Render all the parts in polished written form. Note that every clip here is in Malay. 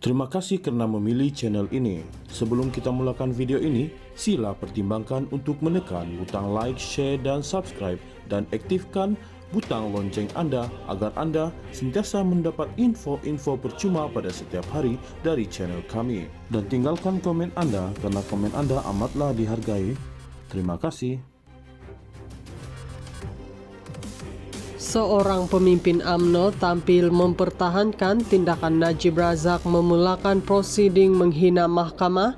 Terima kasih karena memilih channel ini. Sebelum kita mulakan video ini, sila pertimbangkan untuk menekan butang like, share, dan subscribe, dan aktifkan butang lonceng Anda agar Anda sentiasa mendapat info-info percuma pada setiap hari dari channel kami. Dan tinggalkan komen Anda karena komen Anda amatlah dihargai. Terima kasih. Seorang pemimpin UMNO tampil mempertahankan tindakan Najib Razak memulakan prosiding menghina mahkamah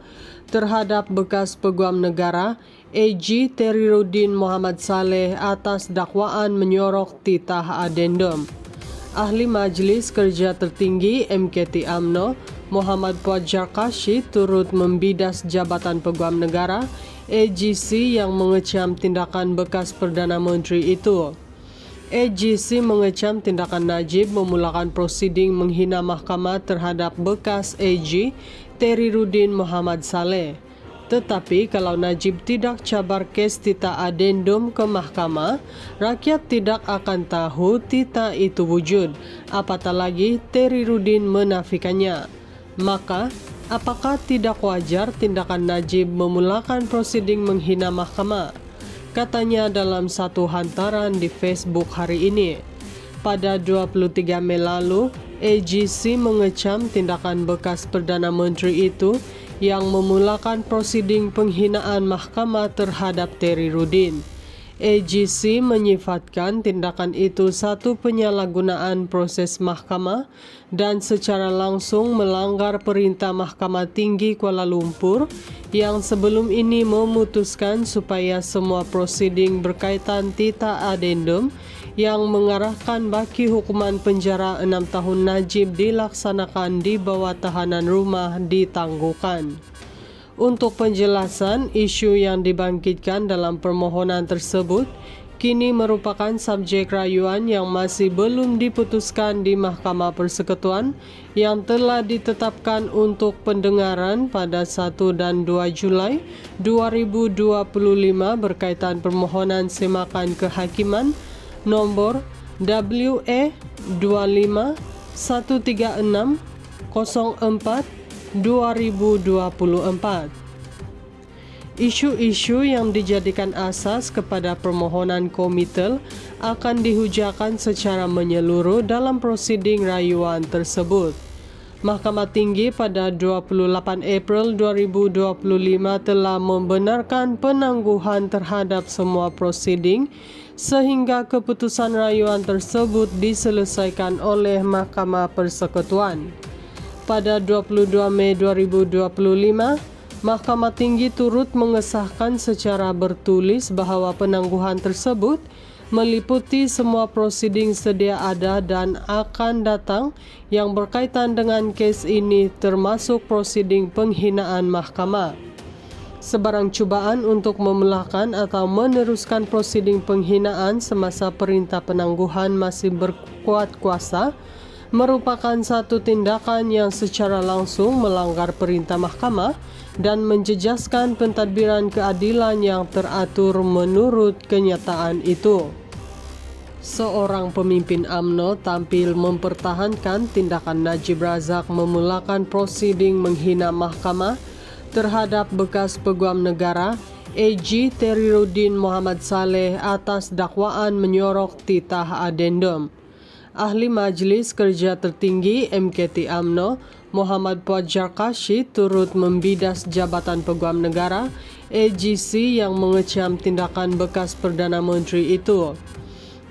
terhadap bekas Peguam Negara AG Teriruddin Muhammad Saleh atas dakwaan menyorok titah adendum. Ahli Majlis Kerja Tertinggi MKT UMNO Muhammad Fuad Zarkashi turut membidas Jabatan Peguam Negara AGC yang mengecam tindakan bekas Perdana Menteri itu. AGC mengecam tindakan Najib memulakan prosiding menghina mahkamah terhadap bekas AG Teriruddin Muhammad Saleh. Tetapi kalau Najib tidak cabar kes titah adendum ke mahkamah, rakyat tidak akan tahu titah itu wujud, apatah lagi Teriruddin menafikannya. Maka, apakah tidak wajar tindakan Najib memulakan prosiding menghina mahkamah? Katanya dalam satu hantaran di Facebook hari ini. Pada 23 Mei lalu, AGC mengecam tindakan bekas Perdana Menteri itu yang memulakan prosiding penghinaan mahkamah terhadap Teriruddin. AGC menyifatkan tindakan itu satu penyalahgunaan proses mahkamah dan secara langsung melanggar perintah Mahkamah Tinggi Kuala Lumpur yang sebelum ini memutuskan supaya semua prosiding berkaitan titah adendum yang mengarahkan baki hukuman penjara 6 tahun Najib dilaksanakan di bawah tahanan rumah ditangguhkan. Untuk penjelasan, isu yang dibangkitkan dalam permohonan tersebut kini merupakan subjek rayuan yang masih belum diputuskan di Mahkamah Persekutuan yang telah ditetapkan untuk pendengaran pada 1 dan 2 Julai 2025 berkaitan permohonan semakan kehakiman nombor WE 25 136 04 2024. Isu-isu yang dijadikan asas kepada permohonan komitel akan dihujakan secara menyeluruh dalam prosiding rayuan tersebut. Mahkamah Tinggi pada 28 April 2025 telah membenarkan penangguhan terhadap semua prosiding sehingga keputusan rayuan tersebut diselesaikan oleh Mahkamah Persekutuan. Pada 22 Mei 2025, Mahkamah Tinggi turut mengesahkan secara bertulis bahawa penangguhan tersebut meliputi semua prosiding sedia ada dan akan datang yang berkaitan dengan kes ini termasuk prosiding penghinaan mahkamah. Sebarang cubaan untuk memulakan atau meneruskan prosiding penghinaan semasa perintah penangguhan masih berkuat kuasa merupakan satu tindakan yang secara langsung melanggar perintah mahkamah dan menjejaskan pentadbiran keadilan yang teratur menurut kenyataan itu. Seorang pemimpin UMNO tampil mempertahankan tindakan Najib Razak memulakan prosiding menghina mahkamah terhadap bekas Peguam Negara AG Teriruddin Muhammad Saleh atas dakwaan menyorok titah adendum. Ahli Majlis Kerja Tertinggi MKT UMNO Muhammad Fuad Zarkashi turut membidas Jabatan Peguam Negara AGC yang mengecam tindakan bekas Perdana Menteri itu.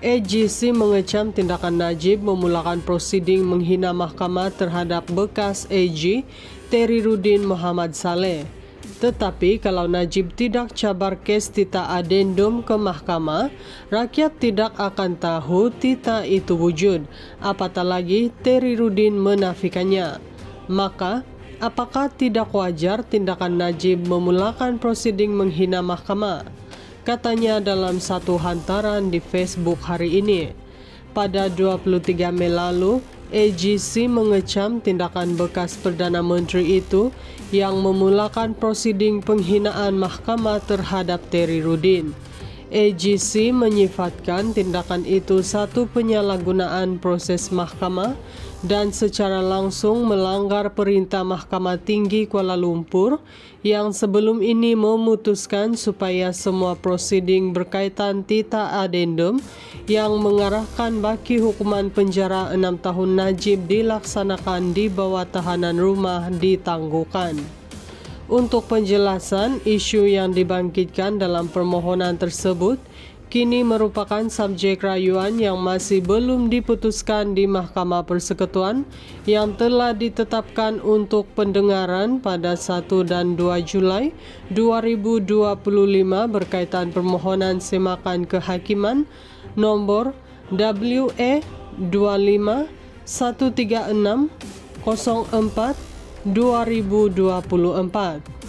AGC mengecam tindakan Najib memulakan prosiding menghina mahkamah terhadap bekas AG Teriruddin Muhammad Saleh. Tetapi kalau Najib tidak cabar kes titah adendum ke mahkamah, rakyat tidak akan tahu titah itu wujud, apatah lagi Teriruddin menafikannya. Maka, apakah tidak wajar tindakan Najib memulakan prosiding menghina mahkamah? Katanya dalam satu hantaran di Facebook hari ini. Pada 23 Mei lalu, AGC mengecam tindakan bekas Perdana Menteri itu yang memulakan prosiding penghinaan mahkamah terhadap Teriruddin. AGC menyifatkan tindakan itu satu penyalahgunaan proses mahkamah dan secara langsung melanggar perintah Mahkamah Tinggi Kuala Lumpur yang sebelum ini memutuskan supaya semua prosiding berkaitan tita adendum yang mengarahkan baki hukuman penjara 6 tahun Najib dilaksanakan di bawah tahanan rumah ditangguhkan. Untuk penjelasan, isu yang dibangkitkan dalam permohonan tersebut kini merupakan subjek rayuan yang masih belum diputuskan di Mahkamah Persekutuan yang telah ditetapkan untuk pendengaran pada 1 dan 2 Julai 2025 berkaitan permohonan semakan kehakiman nombor WE 25 136 04 2024.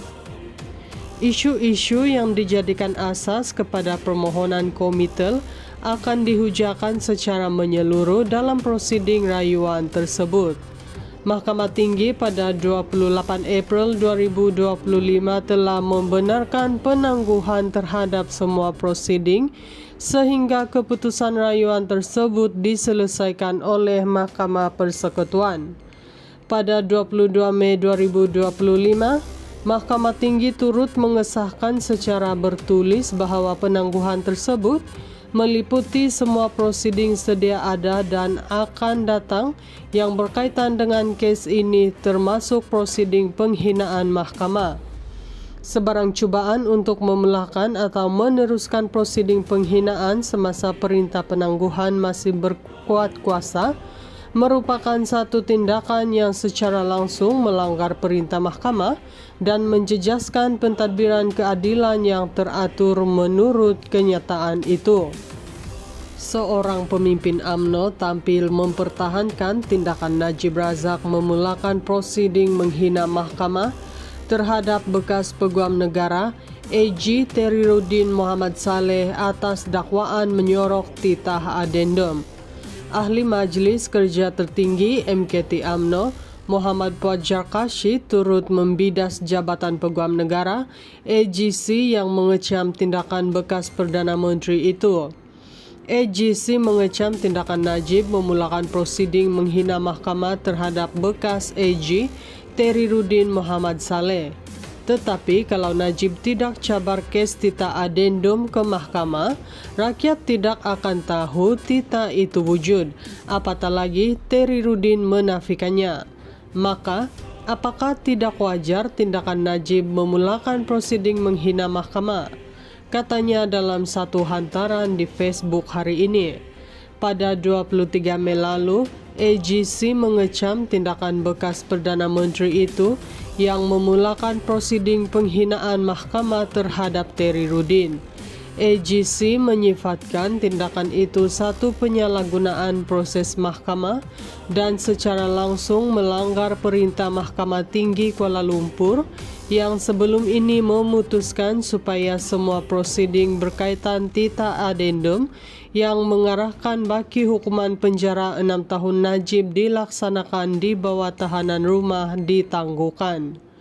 Isu-isu yang dijadikan asas kepada permohonan komitel akan dihujakan secara menyeluruh dalam prosiding rayuan tersebut. Mahkamah Tinggi pada 28 April 2025 telah membenarkan penangguhan terhadap semua prosiding sehingga keputusan rayuan tersebut diselesaikan oleh Mahkamah Persekutuan. Pada 22 Mei 2025, Mahkamah Tinggi turut mengesahkan secara bertulis bahawa penangguhan tersebut meliputi semua prosiding sedia ada dan akan datang yang berkaitan dengan kes ini termasuk prosiding penghinaan mahkamah. Sebarang cubaan untuk memelakan atau meneruskan prosiding penghinaan semasa perintah penangguhan masih berkuat kuasa merupakan satu tindakan yang secara langsung melanggar perintah mahkamah dan menjejaskan pentadbiran keadilan yang teratur menurut kenyataan itu. Seorang pemimpin UMNO tampil mempertahankan tindakan Najib Razak memulakan prosiding menghina mahkamah terhadap bekas Peguam Negara AG Teriruddin Muhammad Saleh atas dakwaan menyorok titah adendum. Ahli Majlis Kerja Tertinggi MKT UMNO Muhammad Puajar Kashid turut membidas Jabatan Peguam Negara AGC yang mengecam tindakan bekas Perdana Menteri itu. AGC mengecam tindakan Najib memulakan prosiding menghina mahkamah terhadap bekas AG Teriruddin Muhammad Saleh. Tetapi kalau Najib tidak cabar kes tita adendum ke mahkamah, rakyat tidak akan tahu tita itu wujud, apatah lagi Teriruddin menafikannya. Maka, apakah tidak wajar tindakan Najib memulakan prosiding menghina mahkamah? Katanya dalam satu hantaran di Facebook hari ini. Pada 23 Mei lalu, AGC mengecam tindakan bekas Perdana Menteri itu yang memulakan prosiding penghinaan mahkamah terhadap Teriruddin. AGC menyifatkan tindakan itu satu penyalahgunaan proses mahkamah dan secara langsung melanggar perintah Mahkamah Tinggi Kuala Lumpur yang sebelum ini memutuskan supaya semua prosiding berkaitan tita adendum yang mengarahkan baki hukuman penjara 6 tahun Najib dilaksanakan di bawah tahanan rumah ditangguhkan.